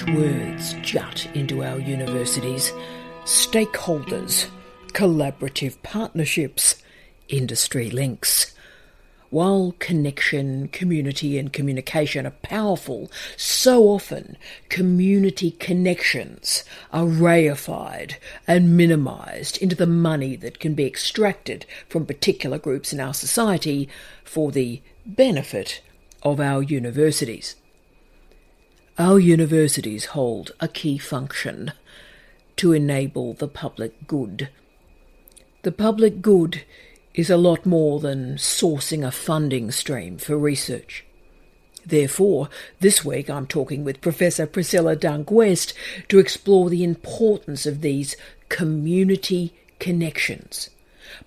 such words jut into our universities: stakeholders, collaborative partnerships, industry links. While connection, community and communication are powerful, so often community connections are reified and minimised into the money that can be extracted from particular groups in our society for the benefit of our universities. Our universities hold a key function: to enable the public good. The public good is a lot more than sourcing a funding stream for research. Therefore, this week I'm talking with Professor Priscilla Dunk-West to explore the importance of these community connections,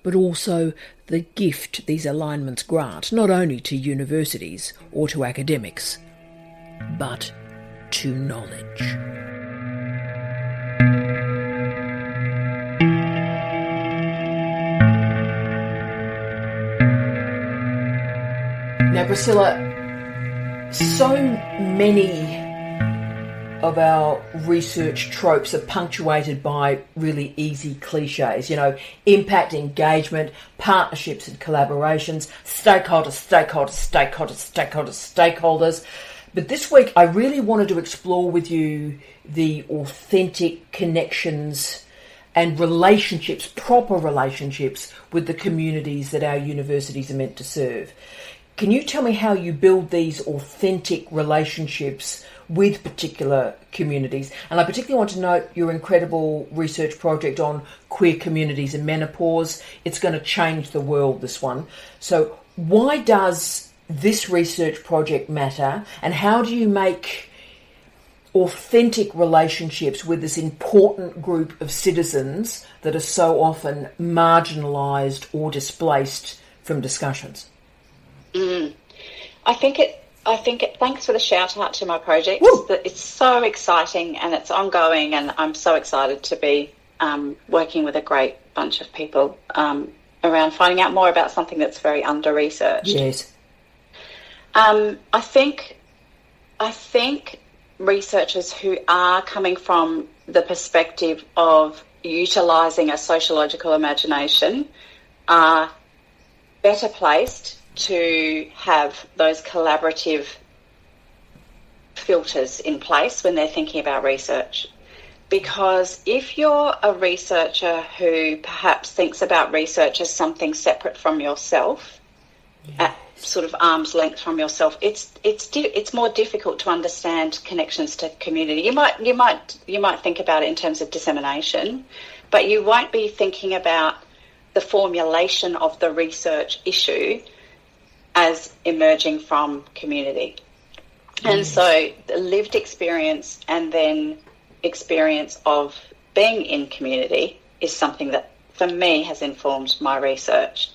but also the gift these alignments grant not only to universities or to academics, but to knowledge. Now, Priscilla, so many of our research tropes are punctuated by really easy cliches, impact, engagement, partnerships and collaborations, stakeholders. But this week I really wanted to explore with you the authentic connections and relationships, proper relationships with the communities that our universities are meant to serve. Can you tell me how you build these authentic relationships with particular communities? And I particularly want to note your incredible research project on queer communities and menopause. It's going to change the world, this one. So why does this research project matter, and how do you make authentic relationships with this important group of citizens that are so often marginalised or displaced from discussions? I think thanks for the shout out to my project. It's so exciting and it's ongoing, and I'm so excited to be working with a great bunch of people around finding out more about something that's very under researched. Yes. I think researchers who are coming from the perspective of utilising a sociological imagination are better placed to have those collaborative filters in place when they're thinking about research. Because if you're a researcher who perhaps thinks about research as something separate from yourself, at sort of arm's length from yourself, it's more difficult to understand connections to community. You might think about it in terms of dissemination, but you won't be thinking about the formulation of the research issue as emerging from community. And so the lived experience and then experience of being in community is something that, for me, has informed my research.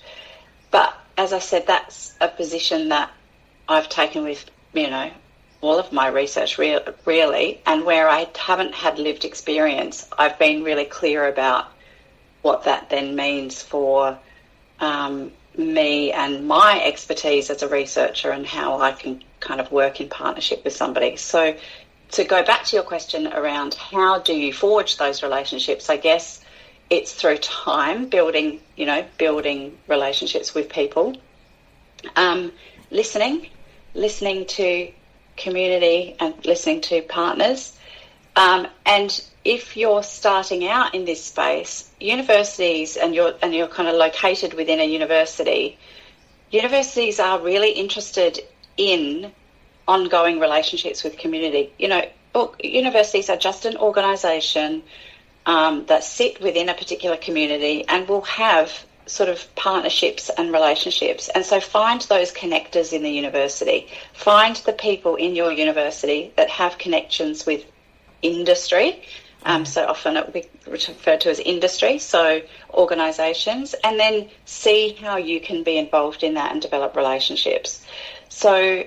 But as I said, that's a position that I've taken with, all of my research really, and where I haven't had lived experience, I've been really clear about what that then means for me and my expertise as a researcher and how I can kind of work in partnership with somebody. So to go back to your question around how do you forge those relationships, I guess it's through time, building relationships with people, listening to community and listening to partners. And if you're starting out in this space, universities, and you're kind of located within a university, universities are really interested in ongoing relationships with community. Universities are just an organisation that sit within a particular community and will have sort of partnerships and relationships. And so find those connectors in the university. Find the people in your university that have connections with industry. So often it will be referred to as industry, so organisations, and then see how you can be involved in that and develop relationships. So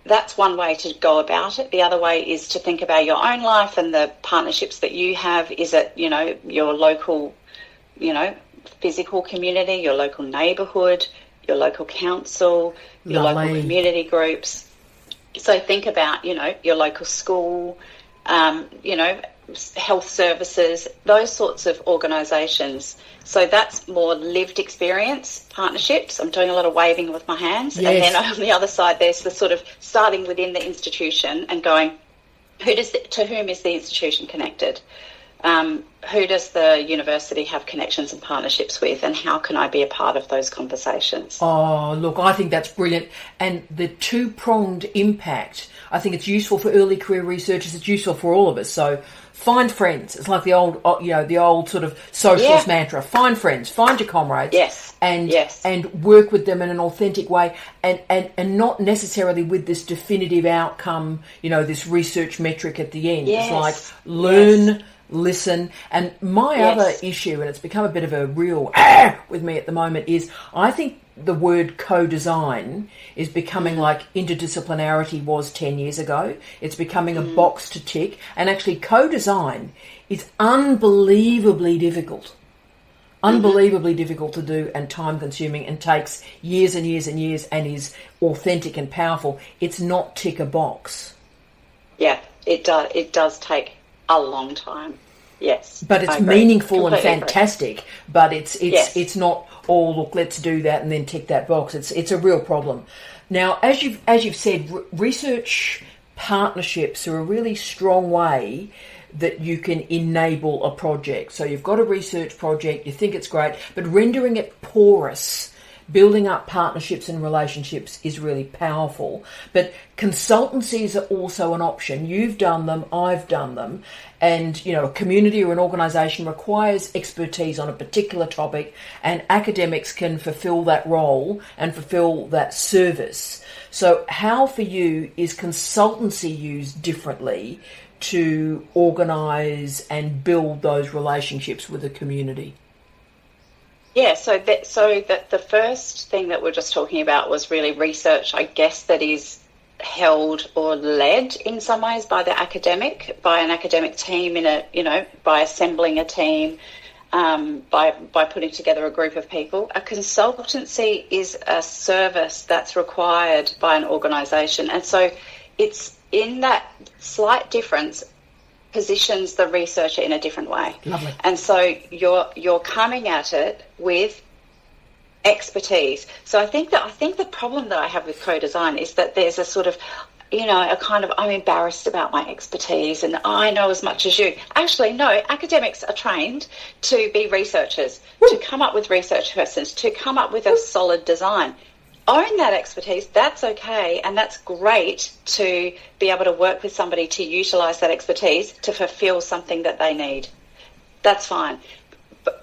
that's one way to go about it. The other way is to think about your own life and the partnerships that you have. Is it, your local, physical community, your local neighbourhood, your local council, your local community groups. So think about, your local school, health services, those sorts of organisations. So that's more lived experience partnerships. I'm doing a lot of waving with my hands. Yes. And then on the other side, there's the sort of starting within the institution and going, to whom is the institution connected? Who does the university have connections and partnerships with, and how can I be a part of those conversations? Oh, look, I think that's brilliant. And the two-pronged impact, I think it's useful for early career researchers, it's useful for all of us. So find friends. It's like the old sort of socialist mantra. Find friends, find your comrades. Yes. And work with them in an authentic way, and not necessarily with this definitive outcome, this research metric at the end. Yes. It's like learn, listen. And my other issue, and it's become a bit of a real with me at the moment, is I think the word co-design is becoming like interdisciplinarity was 10 years ago. It's becoming a box to tick. And actually co-design is unbelievably difficult. Unbelievably difficult to do and time consuming, and takes years and years and years, and is authentic and powerful. It's not tick a box. Yeah, it does. It does take a long time. Yes, but it's meaningful and completely fantastic. agree. But it's not, oh look, let's do that and then tick that box. It's a real problem. Now, as you've said, research partnerships are a really strong way that you can enable a project. So you've got a research project, you think it's great, but rendering it porous, building up partnerships and relationships is really powerful. But consultancies are also an option. You've done them, I've done them. And, a community or an organisation requires expertise on a particular topic, and academics can fulfil that role and fulfil that service. So how for you is consultancy used differently to organise and build those relationships with the community? Yeah, so that the first thing that we're just talking about was really research, I guess, that is held or led in some ways by an academic team by assembling a team, by putting together a group of people. A consultancy is a service that's required by an organisation, and so it's in that slight difference positions the researcher in a different way. Lovely. And so you're coming at it with expertise. So I think the problem that I have with co-design is that there's a sort of, a kind of, I'm embarrassed about my expertise and I know as much as you. Actually, no, academics are trained to be researchers, to come up with research persons, to come up with a solid design. Own that expertise, that's okay, and that's great to be able to work with somebody to utilise that expertise to fulfil something that they need. That's fine.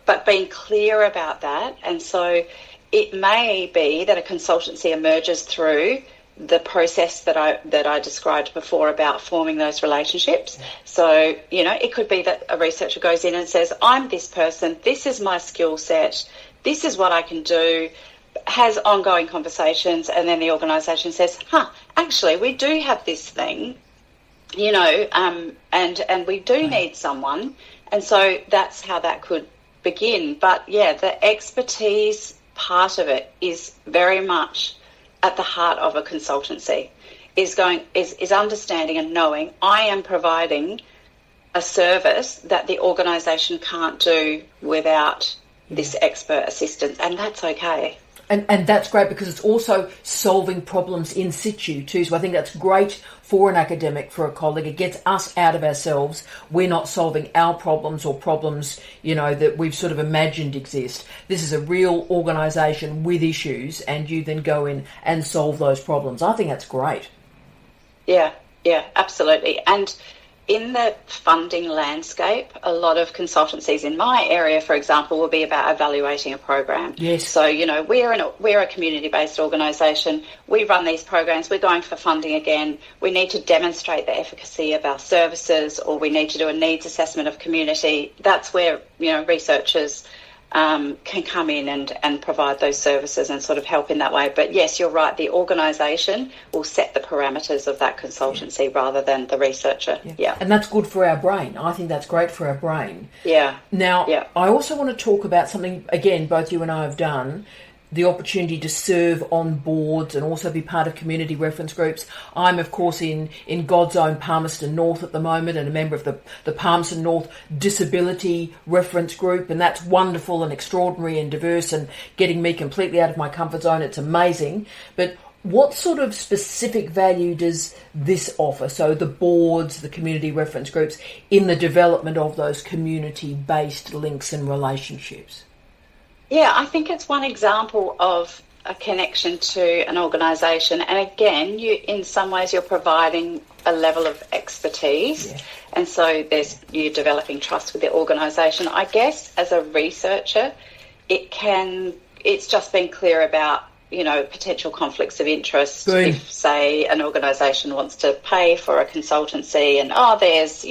But being clear about that, and so it may be that a consultancy emerges through the process that I described before about forming those relationships. So, it could be that a researcher goes in and says, I'm this person, this is my skill set, this is what I can do, has ongoing conversations, and then the organisation says, actually, we do have this thing, and we do need someone. And so that's how that could begin. But, yeah, the expertise part of it is very much at the heart of a consultancy, is understanding and knowing I am providing a service that the organisation can't do without this expert assistance, and that's okay. And that's great because it's also solving problems in situ too. So I think that's great for an academic, for a colleague. It gets us out of ourselves. We're not solving our problems or problems, that we've sort of imagined exist. This is a real organisation with issues, and you then go in and solve those problems. I think that's great. Yeah, absolutely. And in the funding landscape, a lot of consultancies in my area, for example, will be about evaluating a program. Yes. So, we're a community-based organisation. We run these programs. We're going for funding again. We need to demonstrate the efficacy of our services, or we need to do a needs assessment of community. That's where, researchers can come in and provide those services and sort of help in that way. But yes, you're right, the organisation will set the parameters of that consultancy rather than the researcher. Yeah. And that's good for our brain. I think that's great for our brain. Yeah. Now, I also want to talk about something, again, both you and I have done, the opportunity to serve on boards and also be part of community reference groups. I'm, of course, in God's own Palmerston North at the moment and a member of the Palmerston North Disability Reference Group, and that's wonderful and extraordinary and diverse and getting me completely out of my comfort zone. It's amazing. But what sort of specific value does this offer, so the boards, the community reference groups, in the development of those community-based links and relationships? Yeah, I think it's one example of a connection to an organisation. And again, in some ways you're providing a level of expertise. Yeah. And so you're developing trust with the organisation. I guess as a researcher, it's just being clear about, potential conflicts of interest. Boom. If, say, an organisation wants to pay for a consultancy and, there's,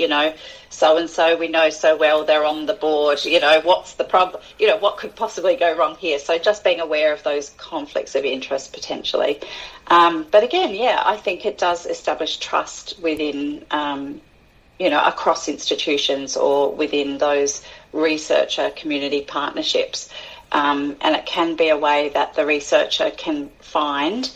so-and-so we know so well, they're on the board, what's the problem, what could possibly go wrong here? So just being aware of those conflicts of interest potentially. But again, I think it does establish trust within, across institutions or within those researcher community partnerships. And it can be a way that the researcher can find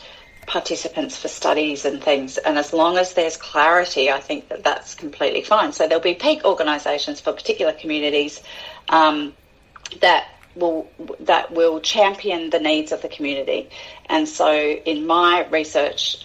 participants for studies and things. And as long as there's clarity, I think that's completely fine. So there'll be peak organisations for particular communities that will champion the needs of the community. And so in my research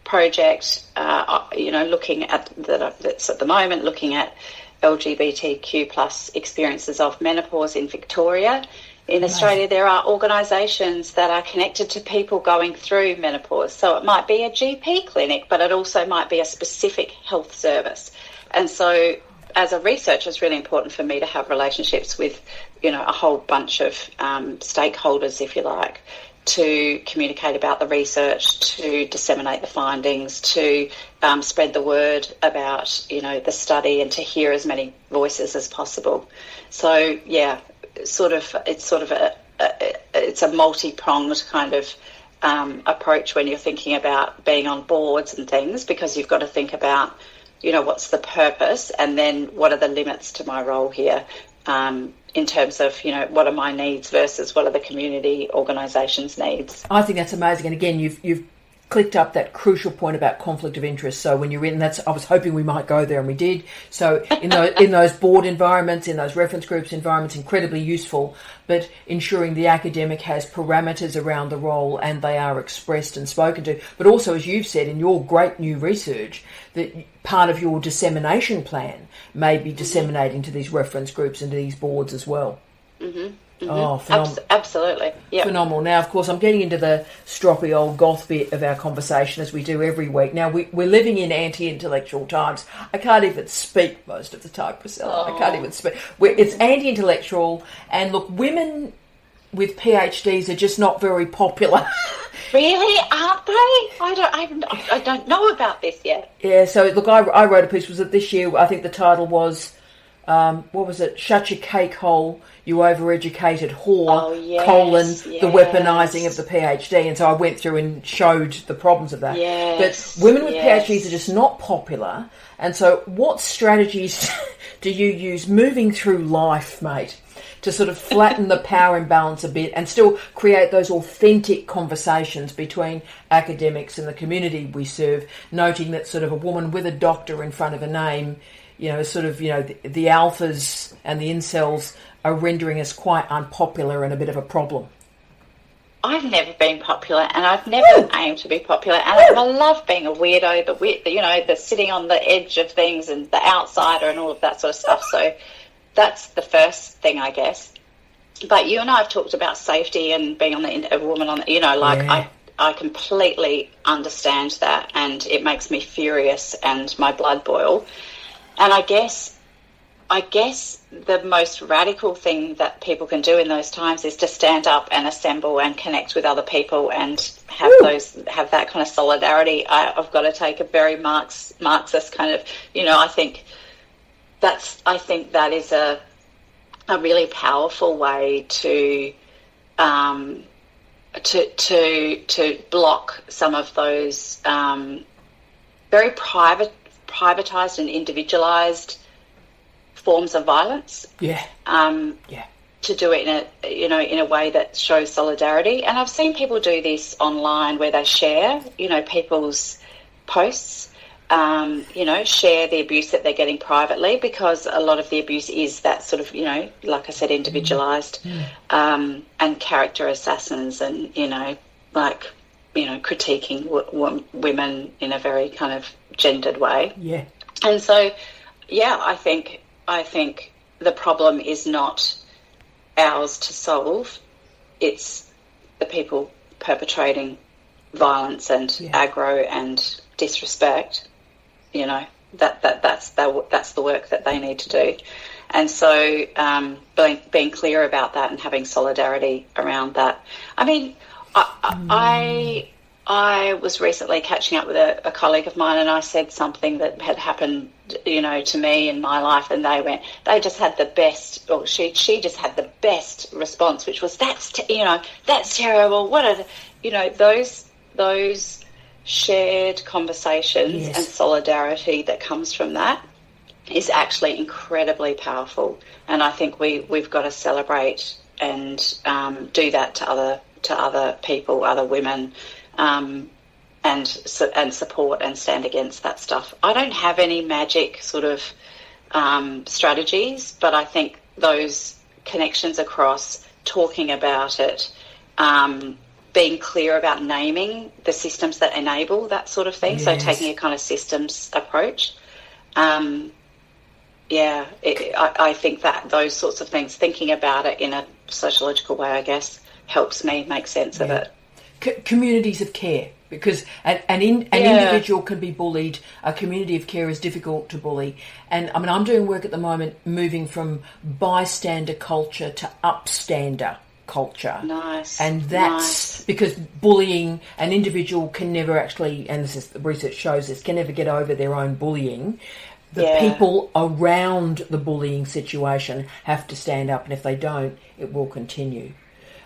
project, looking at that's at the moment looking at LGBTQ plus experiences of menopause in Victoria. In Australia, there are organisations that are connected to people going through menopause. So it might be a GP clinic, but it also might be a specific health service. And so as a researcher, it's really important for me to have relationships with, a whole bunch of stakeholders, if you like, to communicate about the research, to disseminate the findings, to spread the word about, the study and to hear as many voices as possible. So, it's a multi-pronged kind of approach when you're thinking about being on boards and things, because you've got to think about, what's the purpose and then what are the limits to my role here in terms of, what are my needs versus what are the community organisations' needs. I think that's amazing. And again, you've clicked up that crucial point about conflict of interest. So when you're in, I was hoping we might go there, and we did. So in those board environments, in those reference groups environments, incredibly useful. But ensuring the academic has parameters around the role and they are expressed and spoken to. But also, as you've said in your great new research, that part of your dissemination plan may be disseminating to these reference groups and to these boards as well. Mm-hmm. Mm-hmm. Oh, phenomenal. Absolutely. Yep. Phenomenal. Now, of course, I'm getting into the stroppy old goth bit of our conversation, as we do every week. Now, we're living in anti-intellectual times. I can't even speak most of the time, Priscilla. I can't even speak. It's anti-intellectual, and look, women with PhDs are just not very popular. Really? Aren't they? I don't know about this yet. Yeah, so look, I wrote a piece, was it this year? I think the title was... what was it? Shut your cake hole, you overeducated whore, the weaponising of the PhD. And so I went through and showed the problems of that. Yes, but women with PhDs are just not popular. And so what strategies do you use moving through life, mate, to sort of flatten the power imbalance a bit and still create those authentic conversations between academics and the community we serve, noting that sort of a woman with a doctor in front of a name, the alphas and the incels are rendering us quite unpopular and a bit of a problem. I've never been popular, and I've never aimed to be popular, and I love being a weirdo, the sitting on the edge of things and the outsider and all of that sort of stuff. So that's the first thing, I guess. But you and I have talked about safety and being a woman on, I completely understand that, and it makes me furious and my blood boil. And I guess the most radical thing that people can do in those times is to stand up and assemble and connect with other people and have that kind of solidarity. I've got to take a very Marxist kind of, I think that is a really powerful way to block some of those very privatized and individualized forms of violence. to do it in a way that shows solidarity. And I've seen people do this online where they share, people's posts, share the abuse that they're getting privately, because a lot of the abuse is that sort of, like I said, individualised, and character assassins, and, critiquing women in a very kind of gendered way. Yeah. And so, I think the problem is not ours to solve. It's the people perpetrating violence and aggro and disrespect. That's the work that they need to do. And so being clear about that and having solidarity around that. I mean, I was recently catching up with a colleague of mine, and I said something that had happened, to me in my life, and they just had the best, or she just had the best response, which was, that's terrible. What are, those shared conversations and solidarity that comes from that is actually incredibly powerful. And I think we've got to celebrate and do that to other people, other women, and support and stand against that stuff. I don't have any magic sort of strategies, but I think those connections across, talking about it, being clear about naming the systems that enable that sort of thing, so taking a kind of systems approach. I think that those sorts of things, thinking about it in a sociological way, I guess, helps me make sense of it. Communities of care, because an individual can be bullied. A community of care is difficult to bully. And I mean, I'm doing work at the moment moving from bystander culture to upstander culture. Nice. And that's because bullying, an individual can never actually, and this is, the research shows this, can never get over their own bullying. The people around the bullying situation have to stand up, and if they don't, it will continue.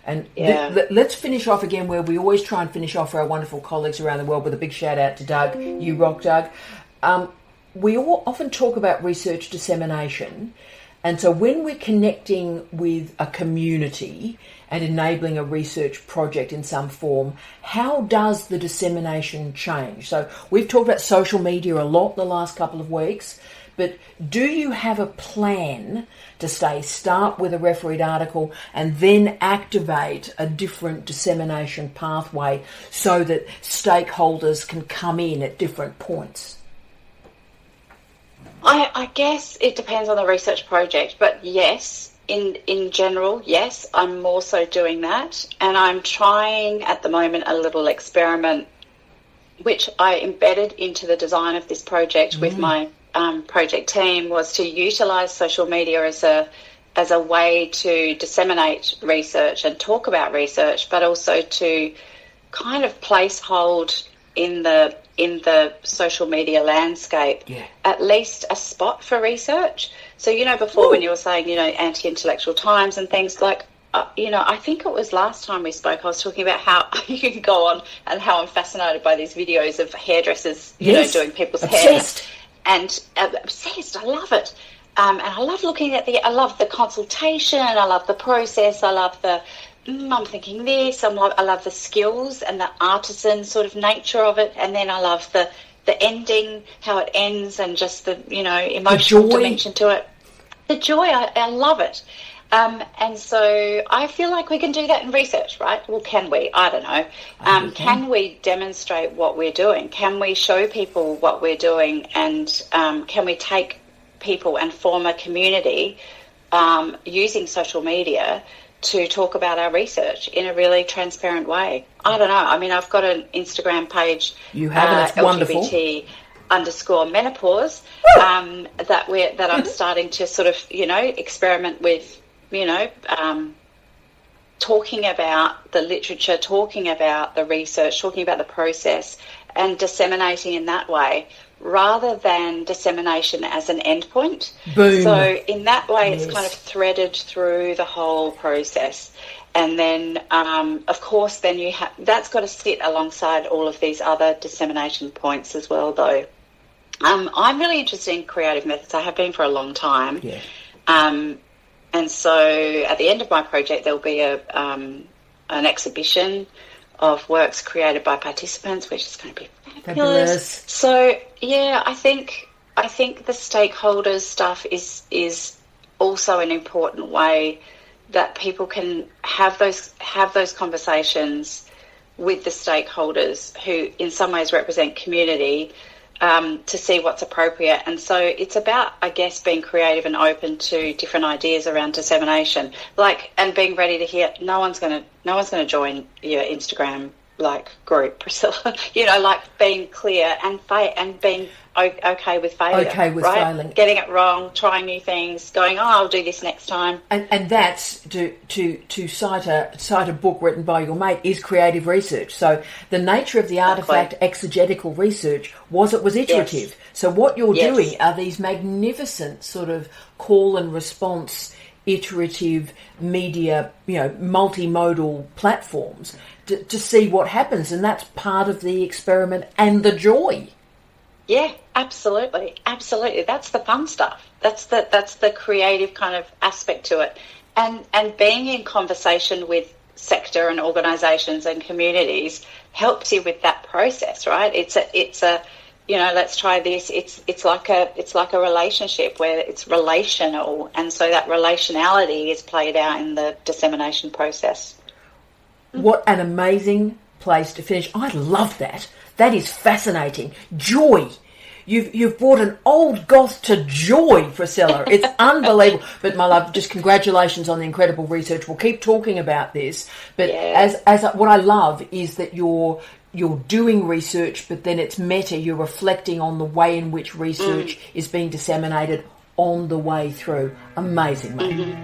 And let's finish off again where we always try and finish off for our wonderful colleagues around the world, with a big shout out to Doug. You rock, Doug. We all often talk about research dissemination, and so when we're connecting with a community and enabling a research project in some form, how does the dissemination change? So we've talked about social media a lot the last couple of weeks, but do you have a plan to start with a refereed article and then activate a different dissemination pathway so that stakeholders can come in at different points? I guess it depends on the research project, but yes, in general, yes, I'm also doing that. And I'm trying at the moment a little experiment, which I embedded into the design of this project with my project team, was to utilise social media as a way to disseminate research and talk about research, but also to kind of placehold in the social media landscape at least a spot for research. So, before when you were saying, anti-intellectual times and things like, I think it was last time we spoke, I was talking about how you can go on and how I'm fascinated by these videos of hairdressers, doing people's hair. And obsessed, I love it. And I love looking at I love the consultation, I love the process, I love the, I'm thinking this, I love the skills and the artisan sort of nature of it. And then I love the ending, how it ends, and just the, emotional dimension to it. The joy, I love it. And so I feel like we can do that in research, right? Well, can we? I don't know. Can we demonstrate what we're doing? Can we show people what we're doing? And can we take people and form a community using social media to talk about our research in a really transparent way? I don't know. I mean, I've got an Instagram page. You have, and it's wonderful. LGBT_menopause that I'm starting to sort of, experiment with, talking about the literature, talking about the research, talking about the process, and disseminating in that way rather than dissemination as an endpoint. Boom. So in that way, it's kind of threaded through the whole process. And then, of course, then that's got to sit alongside all of these other dissemination points as well, though. I'm really interested in creative methods. I have been for a long time. And so at the end of my project, there'll be an exhibition of works created by participants, which is going to be fabulous. So yeah, I think the stakeholders stuff is also an important way that people can have those conversations with the stakeholders who in some ways represent community, to see what's appropriate. And so it's about, I guess, being creative and open to different ideas around dissemination, and being ready to hear. No one's going to join your Instagram group, Priscilla. Being clear and being okay with failure. Okay with failing. Getting it wrong, trying new things, going, I'll do this next time. And that's to cite a book written by your mate is creative research. So the nature of the artefact exegetical research was iterative. Yes. So what you're doing are these magnificent sort of call and response iterative media, multimodal platforms to see what happens, and that's part of the experiment and the joy. Yeah, absolutely. That's the fun stuff. That's the creative kind of aspect to it, and being in conversation with sector and organisations and communities helps you with that process, right? It's a let's try this. It's like a relationship where it's relational, and so that relationality is played out in the dissemination process. What an amazing place to finish. I love that. That is fascinating. Joy. You've brought an old goth to joy, Priscilla. It's unbelievable. But my love, just congratulations on the incredible research. We'll keep talking about this. But what I love is that you're doing research, but then it's meta. You're reflecting on the way in which research is being disseminated on the way through. Amazing, mate.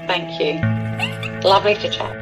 Thank you. Lovely to chat.